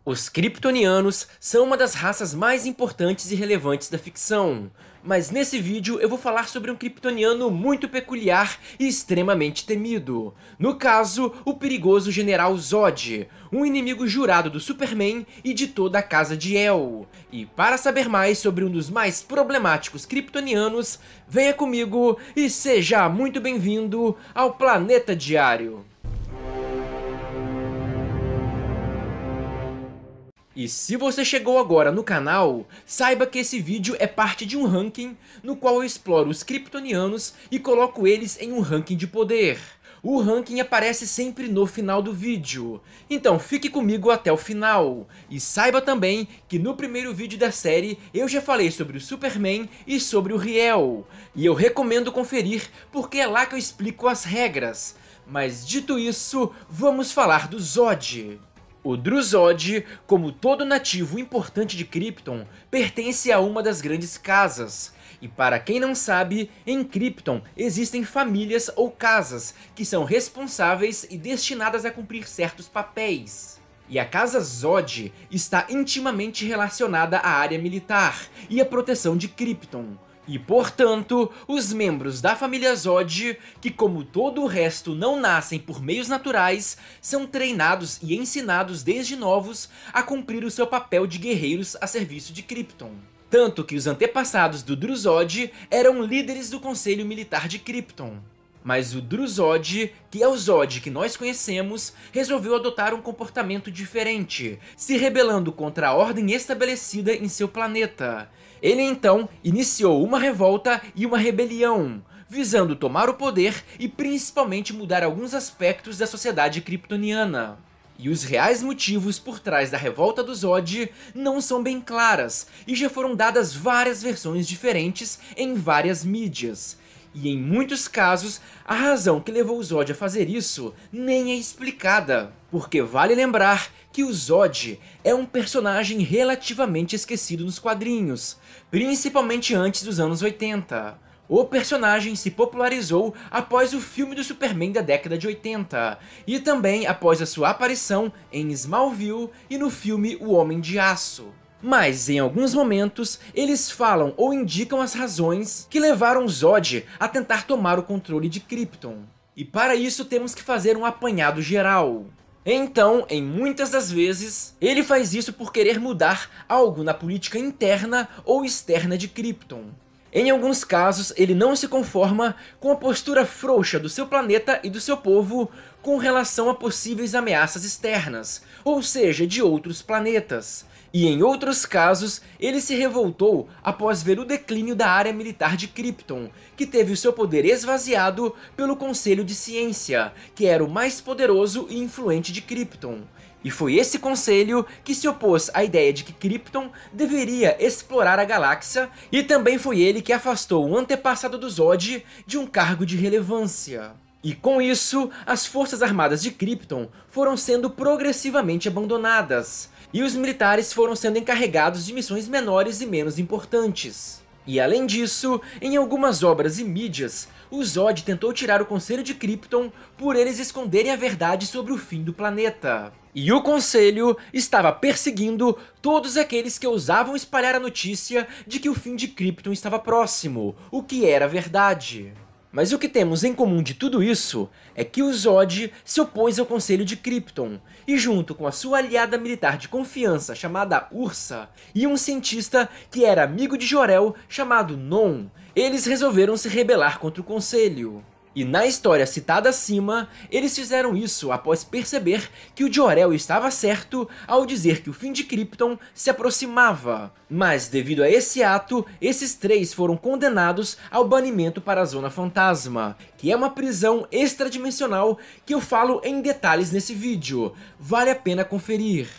Os Kryptonianos são uma das raças mais importantes e relevantes da ficção, mas nesse vídeo eu vou falar sobre um Kryptoniano muito peculiar e extremamente temido. No caso, o perigoso General Zod, um inimigo jurado do Superman e de toda a casa de El. E para saber mais sobre um dos mais problemáticos Kryptonianos, venha comigo e seja muito bem-vindo ao Planeta Diário. E se você chegou agora no canal, saiba que esse vídeo é parte de um ranking no qual eu exploro os Kryptonianos e coloco eles em um ranking de poder. O ranking aparece sempre no final do vídeo, então fique comigo até o final. E saiba também que no primeiro vídeo da série eu já falei sobre o Superman e sobre o Riel, e eu recomendo conferir porque é lá que eu explico as regras. Mas dito isso, vamos falar do Zod. O Dru-Zod, como todo nativo importante de Krypton, pertence a uma das grandes casas. E para quem não sabe, em Krypton existem famílias ou casas que são responsáveis e destinadas a cumprir certos papéis. E a Casa Zod está intimamente relacionada à área militar e à proteção de Krypton. E, portanto, os membros da família Zod, que como todo o resto não nascem por meios naturais, são treinados e ensinados desde novos a cumprir o seu papel de guerreiros a serviço de Krypton. Tanto que os antepassados do Dru-Zod eram líderes do Conselho Militar de Krypton. Mas o Dru-Zod, que é o Zod que nós conhecemos, resolveu adotar um comportamento diferente, se rebelando contra a ordem estabelecida em seu planeta. Ele então iniciou uma revolta e uma rebelião, visando tomar o poder e principalmente mudar alguns aspectos da sociedade kryptoniana. E os reais motivos por trás da revolta do Zod não são bem claras, e já foram dadas várias versões diferentes em várias mídias. E em muitos casos, a razão que levou o Zod a fazer isso nem é explicada. Porque vale lembrar que o Zod é um personagem relativamente esquecido nos quadrinhos, principalmente antes dos anos 80. O personagem se popularizou após o filme do Superman da década de 80, e também após a sua aparição em Smallville e no filme O Homem de Aço. Mas em alguns momentos, eles falam ou indicam as razões que levaram Zod a tentar tomar o controle de Krypton. E para isso temos que fazer um apanhado geral. Então, em muitas das vezes, ele faz isso por querer mudar algo na política interna ou externa de Krypton. Em alguns casos, ele não se conforma com a postura frouxa do seu planeta e do seu povo com relação a possíveis ameaças externas, ou seja, de outros planetas. E em outros casos, ele se revoltou após ver o declínio da área militar de Krypton, que teve o seu poder esvaziado pelo Conselho de Ciência, que era o mais poderoso e influente de Krypton. E foi esse conselho que se opôs à ideia de que Krypton deveria explorar a galáxia, e também foi ele que afastou o antepassado do Zod de um cargo de relevância. E com isso, as forças armadas de Krypton foram sendo progressivamente abandonadas, e os militares foram sendo encarregados de missões menores e menos importantes. E além disso, em algumas obras e mídias, o Zod tentou tirar o Conselho de Krypton por eles esconderem a verdade sobre o fim do planeta. E o Conselho estava perseguindo todos aqueles que ousavam espalhar a notícia de que o fim de Krypton estava próximo, o que era verdade. Mas o que temos em comum de tudo isso é que o Zod se opôs ao Conselho de Krypton, e junto com a sua aliada militar de confiança chamada Ursa, e um cientista que era amigo de Jor-El chamado Non, eles resolveram se rebelar contra o Conselho. E na história citada acima, eles fizeram isso após perceber que o Jor-El estava certo ao dizer que o fim de Krypton se aproximava. Mas devido a esse ato, esses três foram condenados ao banimento para a Zona Fantasma, que é uma prisão extradimensional que eu falo em detalhes nesse vídeo, vale a pena conferir.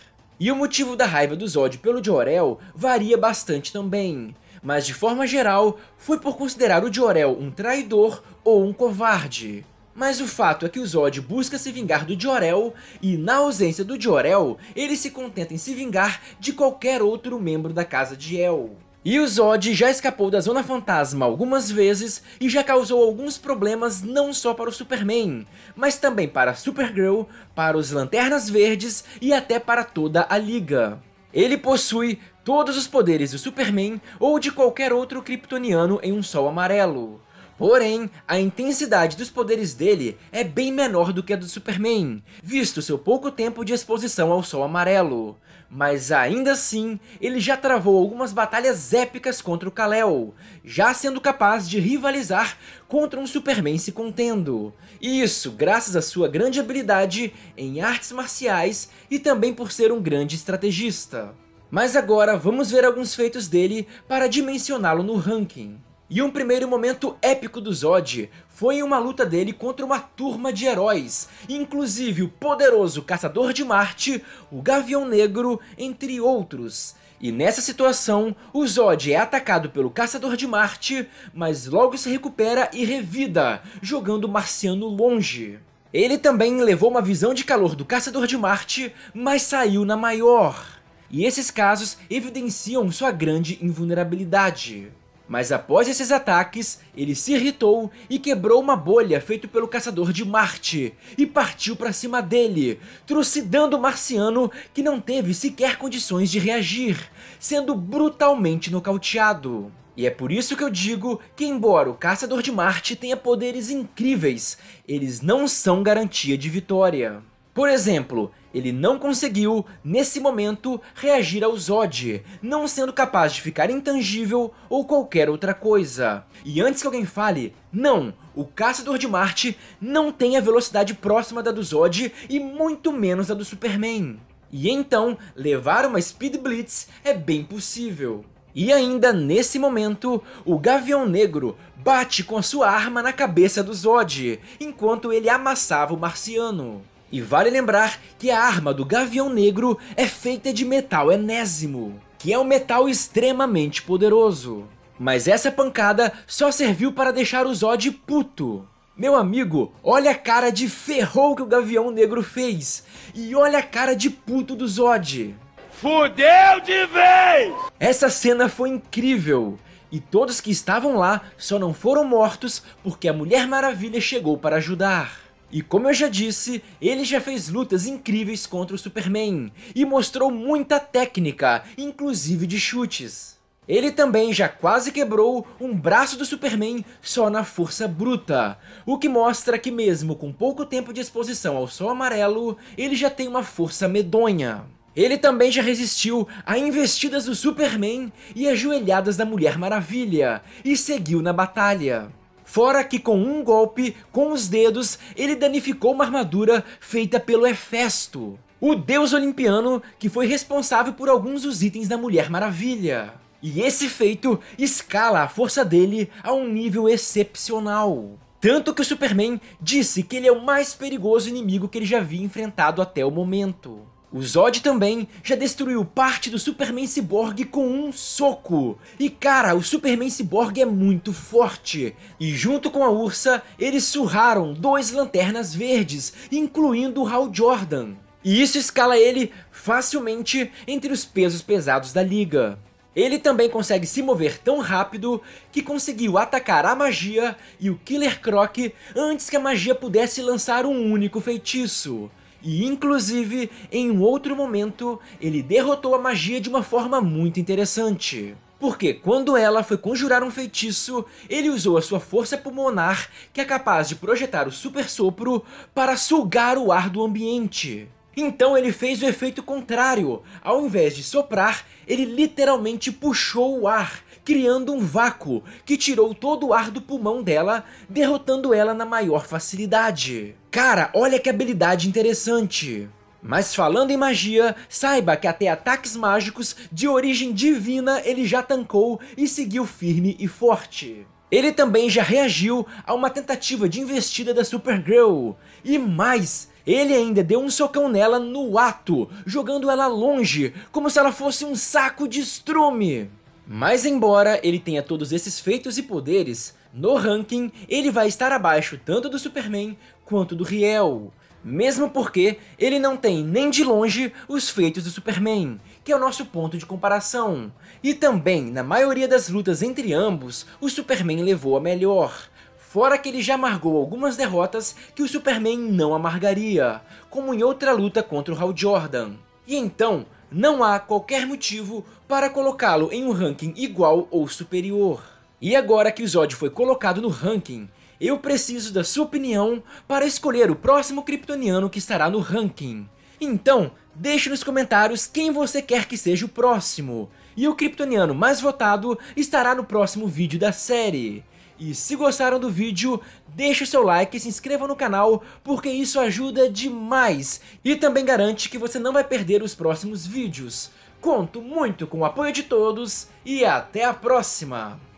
E o motivo da raiva do Zod pelo Jor-El varia bastante também. Mas de forma geral, foi por considerar o Jor-El um traidor ou um covarde. Mas o fato é que o Zod busca se vingar do Jor-El, e na ausência do Jor-El, ele se contenta em se vingar de qualquer outro membro da Casa de El. E o Zod já escapou da Zona Fantasma algumas vezes e já causou alguns problemas não só para o Superman, mas também para a Supergirl, para os Lanternas Verdes e até para toda a Liga. Ele possui todos os poderes do Superman ou de qualquer outro kryptoniano em um Sol amarelo. Porém, a intensidade dos poderes dele é bem menor do que a do Superman, visto seu pouco tempo de exposição ao Sol amarelo. Mas ainda assim, ele já travou algumas batalhas épicas contra o Kal-El, já sendo capaz de rivalizar contra um Superman se contendo. E isso graças à sua grande habilidade em artes marciais e também por ser um grande estrategista. Mas agora vamos ver alguns feitos dele para dimensioná-lo no ranking. E um primeiro momento épico do Zod foi em uma luta dele contra uma turma de heróis, inclusive o poderoso Caçador de Marte, o Gavião Negro, entre outros. E nessa situação, o Zod é atacado pelo Caçador de Marte, mas logo se recupera e revida, jogando o Marciano longe. Ele também levou uma visão de calor do Caçador de Marte, mas saiu na maior. E esses casos evidenciam sua grande invulnerabilidade. Mas após esses ataques, ele se irritou e quebrou uma bolha feita pelo Caçador de Marte e partiu para cima dele, trucidando o Marciano, que não teve sequer condições de reagir, sendo brutalmente nocauteado. E é por isso que eu digo que, embora o Caçador de Marte tenha poderes incríveis, eles não são garantia de vitória. Por exemplo, ele não conseguiu, nesse momento, reagir ao Zod, não sendo capaz de ficar intangível ou qualquer outra coisa. E antes que alguém fale, não, o Caçador de Marte não tem a velocidade próxima da do Zod e muito menos a do Superman. E então, levar uma Speed Blitz é bem possível. E ainda nesse momento, o Gavião Negro bate com a sua arma na cabeça do Zod, enquanto ele amassava o Marciano. E vale lembrar que a arma do Gavião Negro é feita de metal enésimo, que é um metal extremamente poderoso. Mas essa pancada só serviu para deixar o Zod puto. Meu amigo, olha a cara de ferrou que o Gavião Negro fez, e olha a cara de puto do Zod. Fudeu de vez! Essa cena foi incrível, e todos que estavam lá só não foram mortos porque a Mulher Maravilha chegou para ajudar. E como eu já disse, ele já fez lutas incríveis contra o Superman, e mostrou muita técnica, inclusive de chutes. Ele também já quase quebrou um braço do Superman só na força bruta, o que mostra que mesmo com pouco tempo de exposição ao Sol amarelo, ele já tem uma força medonha. Ele também já resistiu a investidas do Superman e a joelhadas da Mulher Maravilha, e seguiu na batalha. Fora que com um golpe, com os dedos, ele danificou uma armadura feita pelo Hefesto, o deus olimpiano que foi responsável por alguns dos itens da Mulher Maravilha. E esse feito escala a força dele a um nível excepcional. Tanto que o Superman disse que ele é o mais perigoso inimigo que ele já havia enfrentado até o momento. O Zod também já destruiu parte do Superman Cyborg com um soco. E cara, o Superman Cyborg é muito forte. E junto com a Ursa, eles surraram 2 Lanternas Verdes, incluindo o Hal Jordan. E isso escala ele facilmente entre os pesos pesados da Liga. Ele também consegue se mover tão rápido que conseguiu atacar a magia e o Killer Croc antes que a magia pudesse lançar um único feitiço. E inclusive, em um outro momento, ele derrotou a magia de uma forma muito interessante. Porque quando ela foi conjurar um feitiço, ele usou a sua força pulmonar, que é capaz de projetar o super sopro, para sugar o ar do ambiente. Então ele fez o efeito contrário, ao invés de soprar, ele literalmente puxou o ar, criando um vácuo que tirou todo o ar do pulmão dela, derrotando ela na maior facilidade. Cara, olha que habilidade interessante. Mas falando em magia, saiba que até ataques mágicos de origem divina ele já tancou e seguiu firme e forte. Ele também já reagiu a uma tentativa de investida da Supergirl, e mais, ele ainda deu um socão nela no ato, jogando ela longe, como se ela fosse um saco de estrume. Mas embora ele tenha todos esses feitos e poderes, no ranking ele vai estar abaixo tanto do Superman quanto do Riel. Mesmo porque ele não tem nem de longe os feitos do Superman, que é o nosso ponto de comparação. E também, na maioria das lutas entre ambos, o Superman levou a melhor. Fora que ele já amargou algumas derrotas que o Superman não amargaria, como em outra luta contra o Hal Jordan. E então, não há qualquer motivo para colocá-lo em um ranking igual ou superior. E agora que o Zod foi colocado no ranking, eu preciso da sua opinião para escolher o próximo kryptoniano que estará no ranking. Então, deixe nos comentários quem você quer que seja o próximo. E o kryptoniano mais votado estará no próximo vídeo da série. E se gostaram do vídeo, deixe o seu like e se inscreva no canal, porque isso ajuda demais. E também garante que você não vai perder os próximos vídeos. Conto muito com o apoio de todos e até a próxima!